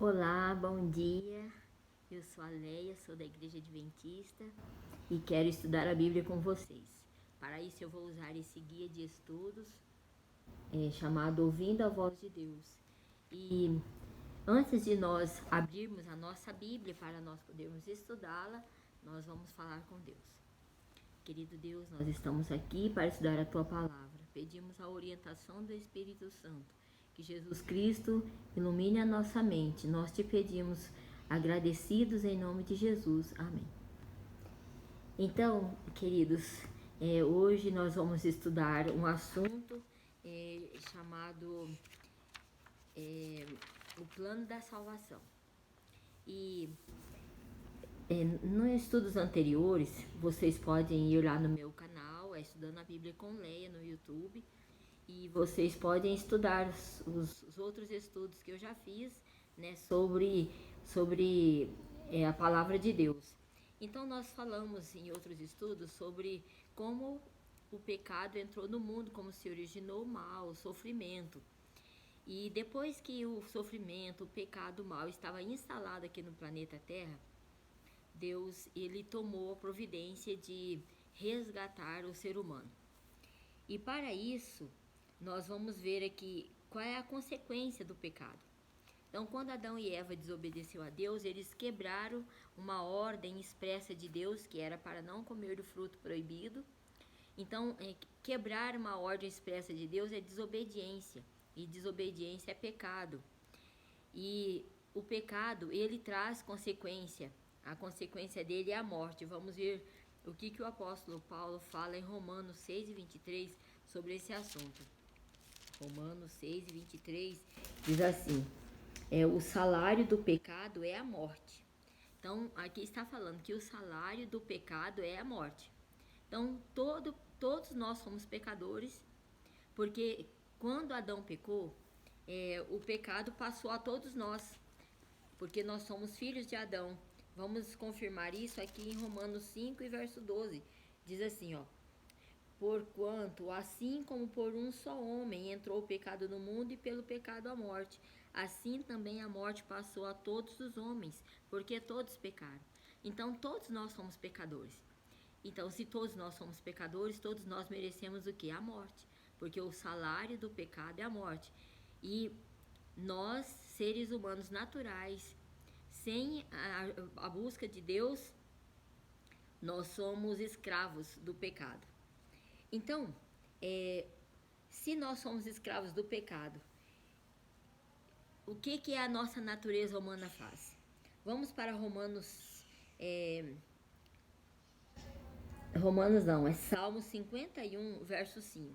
Olá, bom dia. Eu sou a Leia, sou da Igreja Adventista e quero estudar a Bíblia com vocês. Para isso, eu vou usar esse guia de estudos chamado Ouvindo a Voz de Deus. E antes de nós abrirmos a nossa Bíblia para nós podermos estudá-la, nós vamos falar com Deus. Querido Deus, nós estamos aqui para estudar a Tua Palavra. Pedimos a orientação do Espírito Santo. Que Jesus Cristo ilumine a nossa mente. Nós te pedimos agradecidos em nome de Jesus. Amém. Então, queridos, hoje nós vamos estudar um assunto chamado o plano da salvação. E nos estudos anteriores, vocês podem ir lá no meu canal, Estudando a Bíblia com Leia, no YouTube, e vocês podem estudar os outros estudos que eu já fiz, né, sobre a palavra de Deus. Então, nós falamos em outros estudos sobre como o pecado entrou no mundo, como se originou o mal, o sofrimento. E depois que o sofrimento, o pecado, o mal estava instalado aqui no planeta Terra, Deus, ele tomou a providência de resgatar o ser humano. E para isso, nós vamos ver aqui qual é a consequência do pecado. Então, quando Adão e Eva desobedeceram a Deus, eles quebraram uma ordem expressa de Deus, que era para não comer do fruto proibido. Então, quebrar uma ordem expressa de Deus é desobediência, e desobediência é pecado. E o pecado, ele traz consequência. A consequência dele é a morte. Vamos ver o que o apóstolo Paulo fala em Romanos 6:23 sobre esse assunto. Romanos 6:23 diz assim: o salário do pecado é a morte. Então, aqui está falando que o salário do pecado é a morte. Então, todos nós somos pecadores, porque quando Adão pecou, o pecado passou a todos nós, porque nós somos filhos de Adão. Vamos confirmar isso aqui em Romanos 5 e verso 12. Diz assim, ó: porquanto, assim como por um só homem entrou o pecado no mundo, e pelo pecado a morte, assim também a morte passou a todos os homens, porque todos pecaram. Então, todos nós somos pecadores. Então, se todos nós somos pecadores, todos nós merecemos o que? A morte, porque o salário do pecado é a morte. E nós, seres humanos naturais, sem a busca de Deus, nós somos escravos do pecado. Então, se nós somos escravos do pecado, o que a nossa natureza humana faz? Vamos para Romanos... Romanos não, é Salmo 51, verso 5.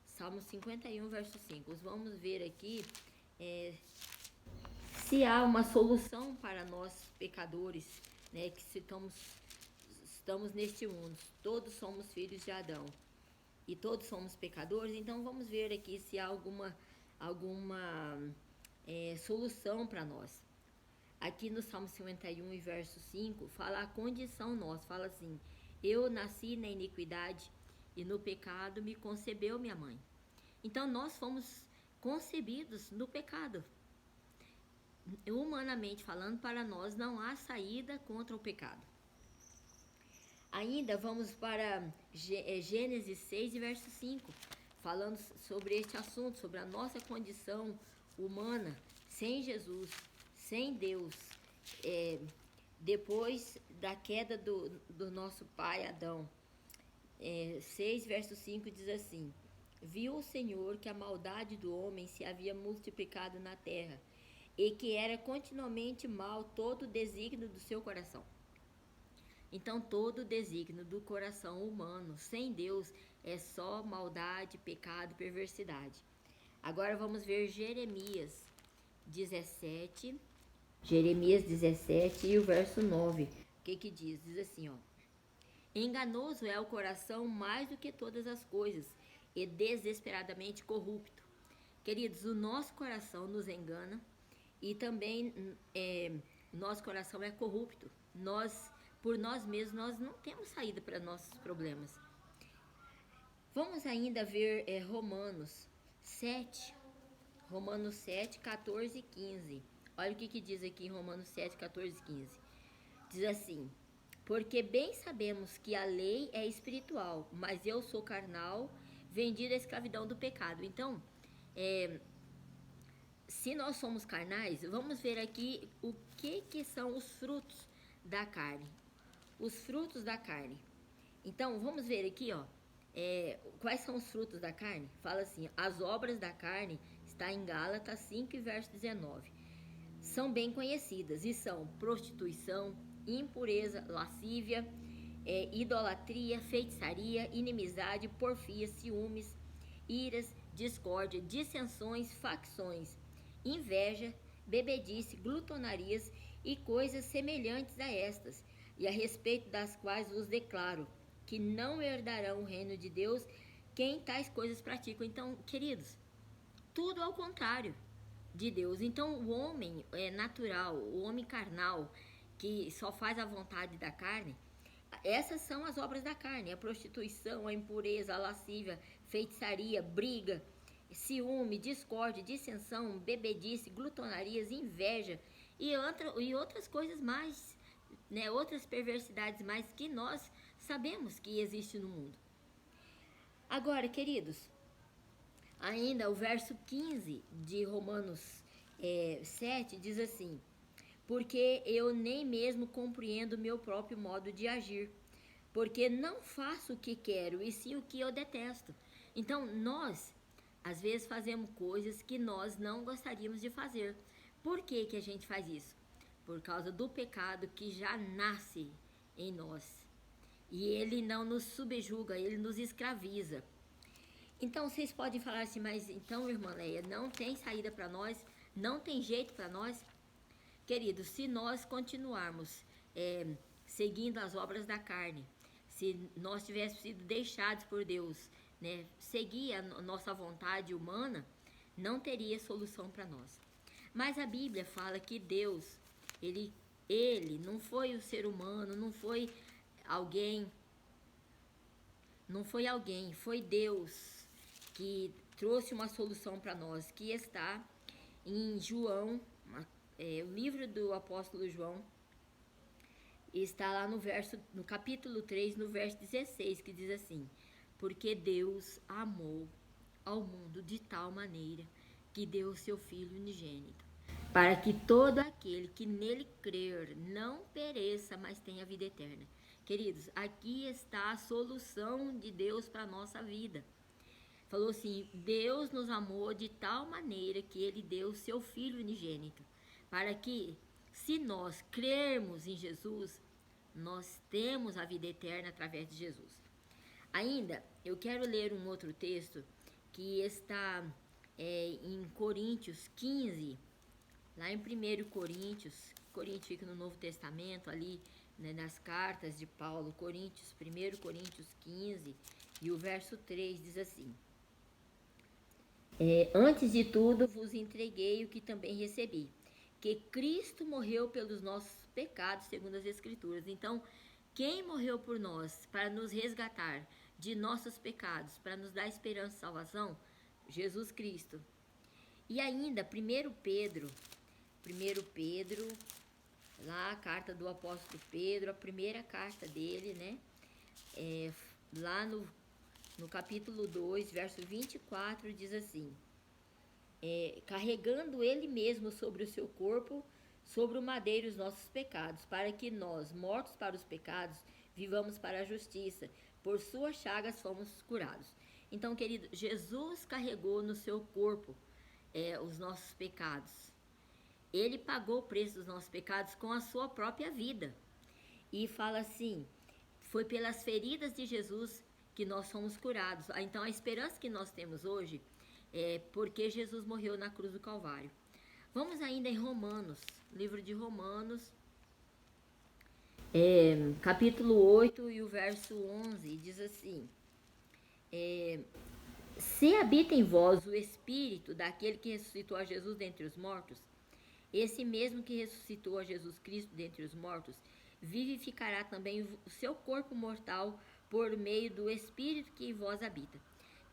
Salmo 51, verso 5. Vamos ver aqui se há uma solução para nós pecadores, né, que estamos neste mundo. Todos somos filhos de Adão e todos somos pecadores. Então vamos ver aqui se há alguma solução para nós. Aqui no Salmo 51 e verso 5 fala a condição nossa, fala assim: eu nasci na iniquidade e no pecado me concebeu minha mãe. Então nós fomos concebidos no pecado. Humanamente falando, para nós não há saída contra o pecado. Ainda vamos para Gênesis 6 e verso 5, falando sobre este assunto, sobre a nossa condição humana, sem Jesus, sem Deus, depois da queda do nosso pai Adão. 6 verso 5 diz assim: viu o Senhor que a maldade do homem se havia multiplicado na terra, e que era continuamente mal todo o desígnio do seu coração. Então, todo o desígnio do coração humano, sem Deus, é só maldade, pecado e perversidade. Agora vamos ver Jeremias 17 e o verso 9. O que diz? Diz assim, ó: enganoso é o coração mais do que todas as coisas, e desesperadamente corrupto. Queridos, o nosso coração nos engana, e também nosso coração é corrupto. Por nós mesmos, nós não temos saída para nossos problemas. Vamos ainda ver Romanos 7, 14 e 15. Olha o que diz aqui em Romanos 7, 14, 15. Diz assim: porque bem sabemos que a lei é espiritual, mas eu sou carnal, vendido à escravidão do pecado. Então, se nós somos carnais, vamos ver aqui o que são os frutos da carne. Os frutos da carne. Então, vamos ver aqui, ó. Quais são os frutos da carne? Fala assim: as obras da carne, está em Gálatas 5, verso 19. São bem conhecidas e são prostituição, impureza, lascívia, idolatria, feitiçaria, inimizade, porfia, ciúmes, iras, discórdia, dissensões, facções, inveja, bebedice, glutonarias e coisas semelhantes a estas, e a respeito das quais vos declaro que não herdarão o reino de Deus quem tais coisas praticam. Então, queridos, tudo ao contrário de Deus. Então, o homem natural, o homem carnal, que só faz a vontade da carne, essas são as obras da carne: a prostituição, a impureza, a lascívia, feitiçaria, briga, ciúme, discórdia, dissensão, bebedice, glutonarias, inveja e outras coisas mais, né, outras perversidades mais que nós sabemos que existe no mundo. Agora, queridos, ainda o verso 15 de Romanos 7 diz assim: porque eu nem mesmo compreendo meu próprio modo de agir, porque não faço o que quero, e sim o que eu detesto. Então, nós, às vezes, fazemos coisas que nós não gostaríamos de fazer. Por que a gente faz isso? Por causa do pecado que já nasce em nós. E ele não nos subjuga, ele nos escraviza. Então, vocês podem falar assim: mas então, irmã Leia, não tem saída para nós? Não tem jeito para nós? Queridos, se nós continuarmos seguindo as obras da carne, se nós tivéssemos sido deixados por Deus, né, seguir a nossa vontade humana, não teria solução para nós. Mas a Bíblia fala que Deus, ele não foi o ser humano, não foi alguém, foi Deus que trouxe uma solução para nós, que está em João, o livro do apóstolo João, está lá no capítulo 3, no verso 16, que diz assim: porque Deus amou ao mundo de tal maneira que deu o seu Filho unigênito, para que todo aquele que nele crer não pereça, mas tenha vida eterna. Queridos, aqui está a solução de Deus para a nossa vida. Falou assim: Deus nos amou de tal maneira que ele deu o seu Filho unigênito, para que, se nós crermos em Jesus, nós temos a vida eterna através de Jesus. Ainda, eu quero ler um outro texto que está em Coríntios 15, lá em 1 Coríntios fica no Novo Testamento, ali, né, nas cartas de Paulo, 1 Coríntios 15, e o verso 3 diz assim: antes de tudo vos entreguei o que também recebi, que Cristo morreu pelos nossos pecados, segundo as Escrituras. Então, quem morreu por nós para nos resgatar de nossos pecados, para nos dar esperança e salvação? Jesus Cristo. E ainda, 1 Pedro, lá a carta do apóstolo Pedro, a primeira carta dele, né? Lá no capítulo 2, verso 24, diz assim: carregando ele mesmo sobre o seu corpo, sobre o madeiro, os nossos pecados, para que nós, mortos para os pecados, vivamos para a justiça. Por suas chagas fomos curados. Então, querido, Jesus carregou no seu corpo os nossos pecados. Ele pagou o preço dos nossos pecados com a sua própria vida. E fala assim: foi pelas feridas de Jesus que nós fomos curados. Então, a esperança que nós temos hoje é porque Jesus morreu na cruz do Calvário. Vamos ainda em Romanos, livro de Romanos, capítulo 8 e o verso 11, diz assim: se habita em vós o Espírito daquele que ressuscitou a Jesus dentre os mortos, esse mesmo que ressuscitou a Jesus Cristo dentre os mortos, vivificará também o seu corpo mortal por meio do Espírito que em vós habita.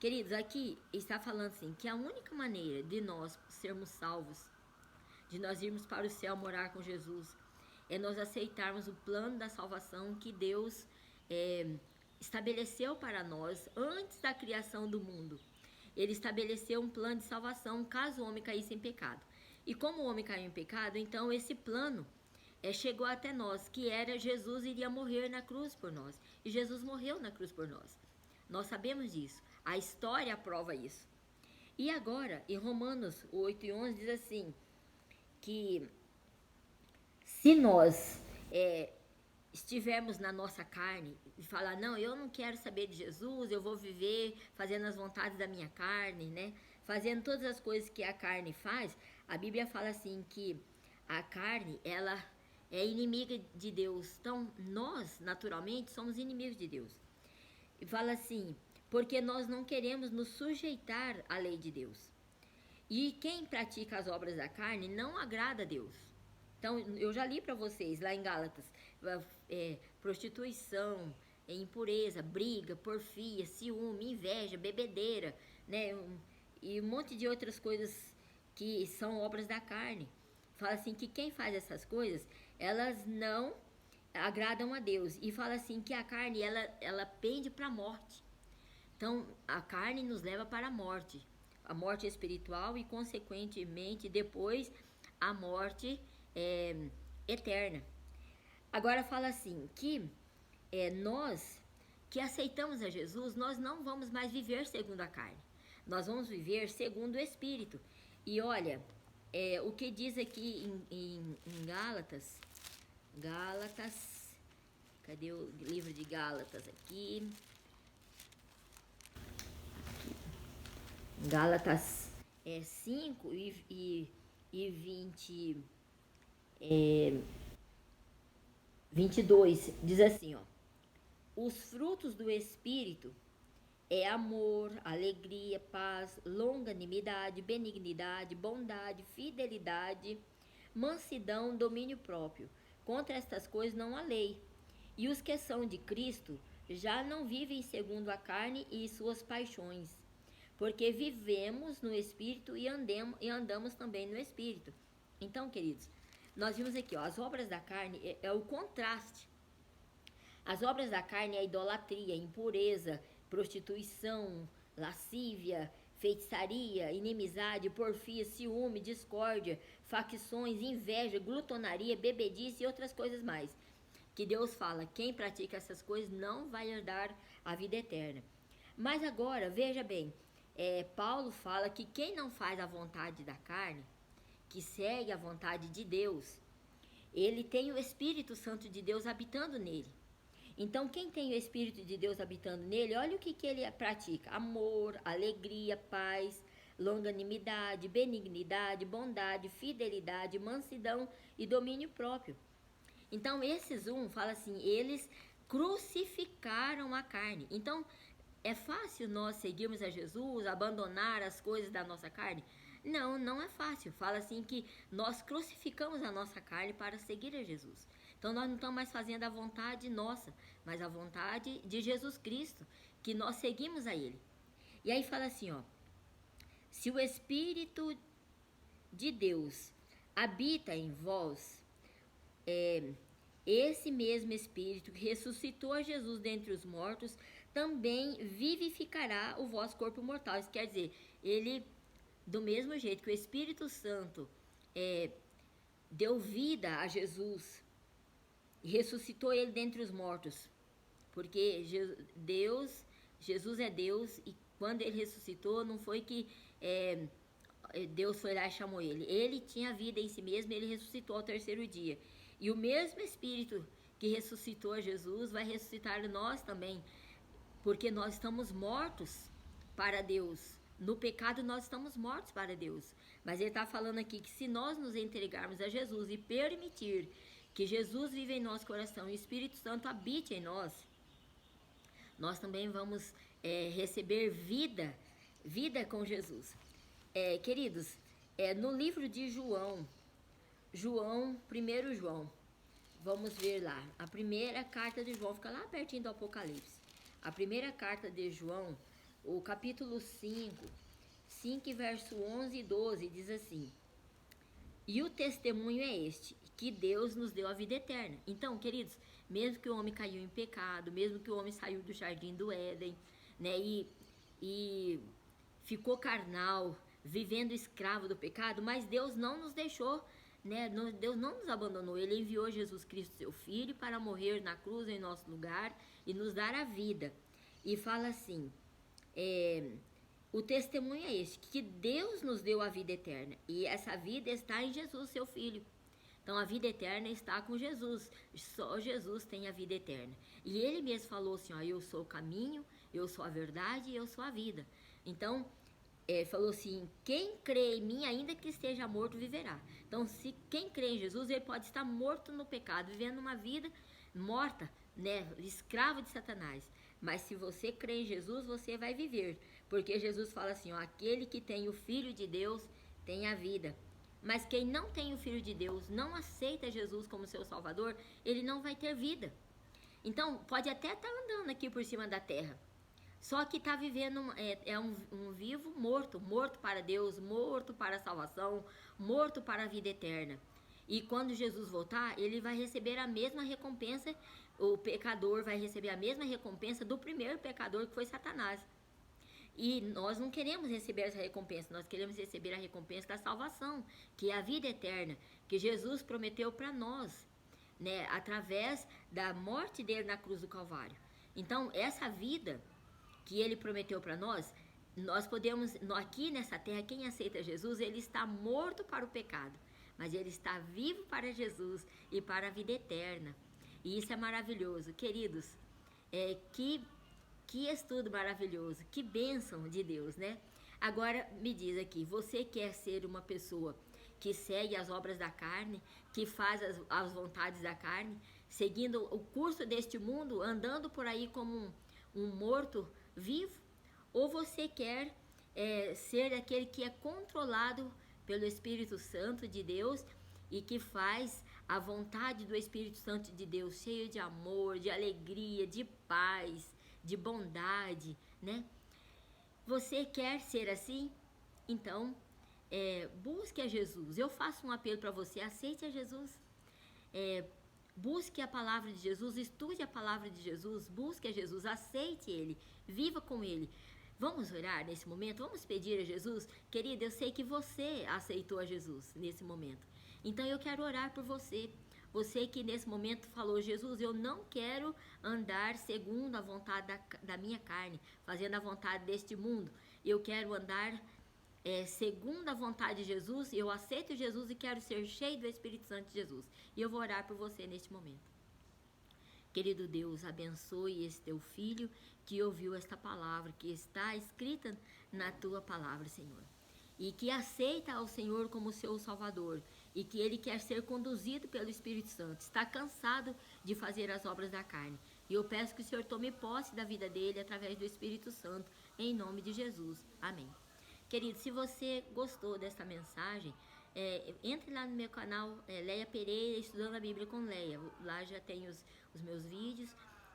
Queridos, aqui está falando assim, que a única maneira de nós sermos salvos, de nós irmos para o céu morar com Jesus, é nós aceitarmos o plano da salvação que Deus estabeleceu para nós antes da criação do mundo. Ele estabeleceu um plano de salvação caso o homem caísse em pecado. E como o homem caiu em pecado, então esse plano chegou até nós, que era Jesus iria morrer na cruz por nós. E Jesus morreu na cruz por nós. Nós sabemos disso. A história prova isso. E agora, em Romanos 8:11 diz assim, que se nós estivermos na nossa carne e falar, não, eu não quero saber de Jesus, eu vou viver fazendo as vontades da minha carne, né? Fazendo todas as coisas que a carne faz, a Bíblia fala assim que a carne, ela é inimiga de Deus. Então, nós, naturalmente, somos inimigos de Deus. E fala assim, porque nós não queremos nos sujeitar à lei de Deus. E quem pratica as obras da carne não agrada a Deus. Então, eu já li para vocês lá em Gálatas, prostituição, impureza, briga, porfia, ciúme, inveja, bebedeira, né? E um monte de outras coisas que são obras da carne. Fala assim que quem faz essas coisas, elas não agradam a Deus. E fala assim que a carne, ela pende para a morte. Então, a carne nos leva para a morte espiritual e, consequentemente, depois, a morte eterna. Agora fala assim, que nós que aceitamos a Jesus, nós não vamos mais viver segundo a carne. Nós vamos viver segundo o Espírito. E olha, o que diz aqui em Gálatas, cadê o livro de Gálatas aqui? Gálatas 5 e 22 diz assim, ó: os frutos do Espírito é amor, alegria, paz, longanimidade, benignidade, bondade, fidelidade, mansidão, domínio próprio. Contra estas coisas não há lei. E os que são de Cristo já não vivem segundo a carne e suas paixões, porque vivemos no Espírito e andamos também no Espírito. Então, queridos, nós vimos aqui, ó, as obras da carne é o contraste. As obras da carne é a idolatria, impureza, prostituição, lascívia, feitiçaria, inimizade, porfia, ciúme, discórdia, facções, inveja, glutonaria, bebedice e outras coisas mais. Que Deus fala, quem pratica essas coisas não vai herdar a vida eterna. Mas agora, veja bem, Paulo fala que quem não faz a vontade da carne, que segue a vontade de Deus, ele tem o Espírito Santo de Deus habitando nele. Então, quem tem o Espírito de Deus habitando nele, olha o que ele pratica: amor, alegria, paz, longanimidade, benignidade, bondade, fidelidade, mansidão e domínio próprio. Então, esses fala assim, eles crucificaram a carne. Então, é fácil nós seguirmos a Jesus, abandonar as coisas da nossa carne? Não, não é fácil. Fala assim que nós crucificamos a nossa carne para seguir a Jesus. Então, nós não estamos mais fazendo a vontade nossa, mas a vontade de Jesus Cristo, que nós seguimos a Ele. E aí fala assim, ó: se o Espírito de Deus habita em vós, esse mesmo Espírito que ressuscitou a Jesus dentre os mortos, também vivificará o vosso corpo mortal. Isso quer dizer, ele, do mesmo jeito que o Espírito Santo deu vida a Jesus e ressuscitou ele dentre os mortos, porque Jesus é Deus, e quando ele ressuscitou, não foi que Deus foi lá e chamou ele. Ele tinha vida em si mesmo, ele ressuscitou ao terceiro dia. E o mesmo Espírito que ressuscitou a Jesus vai ressuscitar nós também, porque nós estamos mortos para Deus. No pecado nós estamos mortos para Deus. Mas ele está falando aqui que se nós nos entregarmos a Jesus e permitir que Jesus viva em nosso coração e o Espírito Santo habite em nós, nós também vamos receber vida com Jesus. Queridos, no livro de João, 1 João, vamos ver lá, a primeira carta de João, fica lá pertinho do Apocalipse. A primeira carta de João, o capítulo 5 verso 11 e 12, diz assim: E o testemunho é este, que Deus nos deu a vida eterna. Então, queridos, mesmo que o homem caiu em pecado, mesmo que o homem saiu do jardim do Éden, né, e ficou carnal, vivendo escravo do pecado, mas Deus não nos deixou, né, Deus não nos abandonou. Ele enviou Jesus Cristo, seu Filho, para morrer na cruz em nosso lugar e nos dar a vida. E fala assim, o testemunho é este, que Deus nos deu a vida eterna. E essa vida está em Jesus, seu Filho. Então a vida eterna está com Jesus. Só Jesus tem a vida eterna. E ele mesmo falou assim, ó, eu sou o caminho, eu sou a verdade e eu sou a vida. Então, falou assim, quem crê em mim, ainda que esteja morto, viverá. Então, se quem crê em Jesus, ele pode estar morto no pecado, vivendo uma vida morta, né, escravo de Satanás. Mas se você crê em Jesus, você vai viver. Porque Jesus fala assim, ó, aquele que tem o Filho de Deus tem a vida. Mas quem não tem o Filho de Deus, não aceita Jesus como seu Salvador, ele não vai ter vida. Então, pode até estar andando aqui por cima da terra, só que está vivendo, um vivo morto, morto para Deus, morto para a salvação, morto para a vida eterna. E quando Jesus voltar, ele vai receber a mesma recompensa, o pecador vai receber a mesma recompensa do primeiro pecador, que foi Satanás. E nós não queremos receber essa recompensa, nós queremos receber a recompensa da salvação, que é a vida eterna, que Jesus prometeu para nós, né, através da morte dele na cruz do Calvário. Então, essa vida que ele prometeu para nós podemos, aqui nessa terra, quem aceita Jesus, ele está morto para o pecado, mas ele está vivo para Jesus e para a vida eterna. E isso é maravilhoso, queridos. Que estudo maravilhoso, que bênção de Deus, né? Agora me diz aqui, você quer ser uma pessoa que segue as obras da carne, que faz as vontades da carne, seguindo o curso deste mundo, andando por aí como um morto vivo? Ou você quer ser aquele que é controlado pelo Espírito Santo de Deus e que faz a vontade do Espírito Santo de Deus, cheio de amor, de alegria, de paz, de bondade, né? Você quer ser assim? Então, busque a Jesus. Eu faço um apelo para você, aceite a Jesus. Busque a palavra de Jesus, estude a palavra de Jesus, busque a Jesus, aceite Ele, viva com Ele. Vamos orar nesse momento? Vamos pedir a Jesus? Querida, eu sei que você aceitou a Jesus nesse momento. Então eu quero orar por você. Você que nesse momento falou, Jesus, eu não quero andar segundo a vontade da minha carne, fazendo a vontade deste mundo. Eu quero andar segundo a vontade de Jesus, eu aceito Jesus e quero ser cheio do Espírito Santo de Jesus. E eu vou orar por você neste momento. Querido Deus, abençoe esse teu filho que ouviu esta palavra, que está escrita na tua palavra, Senhor. E que aceita ao Senhor como seu Salvador. E que ele quer ser conduzido pelo Espírito Santo. Está cansado de fazer as obras da carne. E eu peço que o Senhor tome posse da vida dele através do Espírito Santo. Em nome de Jesus. Amém. Querido, se você gostou desta mensagem, entre lá no meu canal, Leia Pereira, Estudando a Bíblia com Leia. Lá já tem os meus vídeos.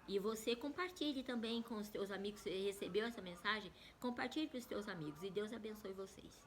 E você compartilhe também com os teus amigos. Se você recebeu essa mensagem, compartilhe para os teus amigos. E Deus abençoe vocês.